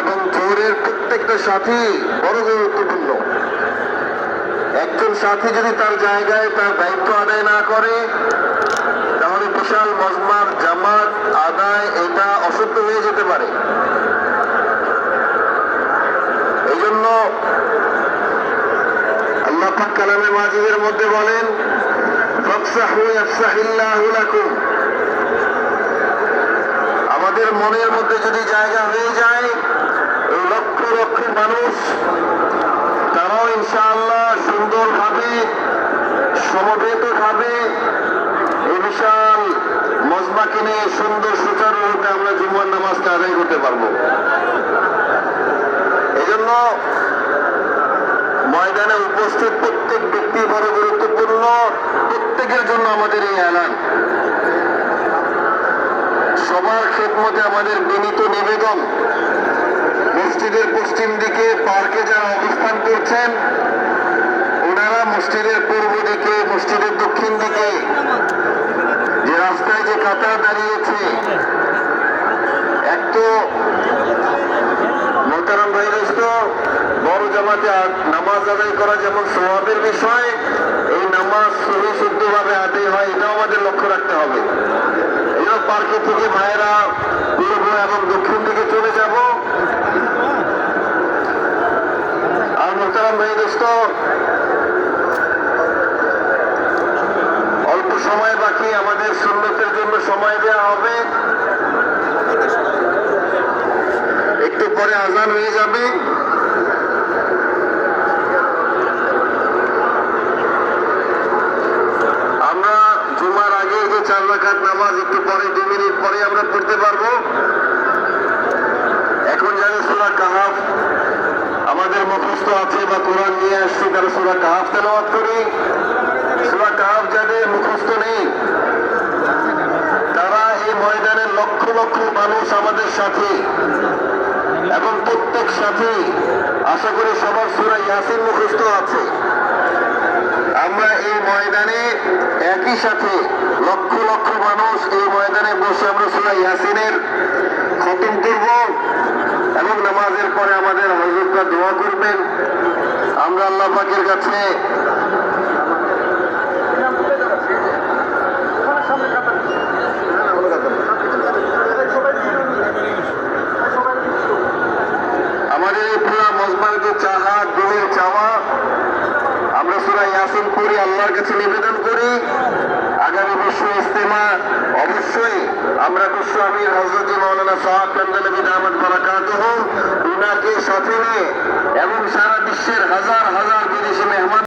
এবং জোহরের প্রত্যেকটা সাথী বড় গুরুত্বপূর্ণ। একজন সাথী যদি তার জায়গায় তার দায়িত্ব আদায় না করে তাহলে বিশাল মজমার জামাত আদায় এটা অসত্য হয়ে যেতে পারে। এই জন্য আল্লাহ পাক কালামে মাজিদের মধ্যে বলেন, ফাফসাহু ইয়াফসাহিল্লাহু লাকুম। আমাদের মনের মধ্যে যদি জায়গা হয়ে যায়, এই লক্ষ লক্ষ মানুষ তারাও ইনশাআল্লাহ সুন্দরভাবে সমবেতভাবে এই বিশাল মজমাকে নিয়ে সুন্দর সুচারুরূপে আমরা জুমার নামাজকে আদায় করতে পারবো। এই জন্য ময়দানে উপস্থিত প্রত্যেক ব্যক্তি বড় গুরুত্বপূর্ণ। প্রত্যেকের জন্য আমাদের এই এলান, সবার খেদমতে আমাদের বিনীত নিবেদন, মসজিদের পশ্চিম দিকে পার্কে যারা অবস্থান করছেন ওনারা মসজিদের পূর্ব দিকে, মসজিদের দক্ষিণ দিকে যে রাস্তায় যে কাতার দাঁড়িয়েছে, এক তো মোহতারাম ভাই দোস্ত, বড় জামাতে নামাজ আদায় করা যেমন সওয়াবের বিষয়, এই নামাজ সহি শুদ্ধভাবে আদায় হয় এটাও আমাদের লক্ষ্য রাখতে হবে। এই জন্য পার্কে থেকে ভাইয়েরা পূর্ব এবং দক্ষিণ দিকে চলে যাব। আর মোহতারাম ভাই দোস্ত, অল্প সময় বাকি, আমাদের সুন্নতের জন্য সময় দেওয়া হবে। একটু পরে আজান হয়ে যাবে। আমরা জুমার আগে যে 4 রাকাত নামাজ একটু পরে 2 মিনিট পরে আমরা পড়তে পারবো। এখন যারা সূরা কাহাফ আমাদের মুখস্থ আছে বা কোরআন নিয়ে আসছি তারা সূরা কাহাফ তেলাওয়াত করি। সূরা কাহাফ যাদের মুখস্থ নেই তারা এই ময়দানের লক্ষ লক্ষ মানুষ আমাদের সাথে এবং প্রত্যেক সাথে আশা করি সবার সূরা ইয়াসিন মুখস্থ আছে। আমরা এই ময়দানে একই সাথে লক্ষ লক্ষ মানুষ এই ময়দানে বসে আমরা সূরা ইয়াসিনের খতম করব এবং নামাজের পরে আমাদের হযরতরা দোয়া করবেন। আমরা আল্লাহ পাকের কাছে আমাদের এই পুরা মজমার যে চাহা, দিনের চাওয়া, আমরা সূরা ইয়াসিন পড়ি, আল্লাহর কাছে নিবেদন করি আগামী বিশ্ব ইজতেমা অবশ্যই আমরা বিশ্ব আমির হযরত মাওলানা সাহেব কান্দালভী দামাত বারাকাতুহু উনাকে সাথে নিয়ে এবং সারা বিশ্বের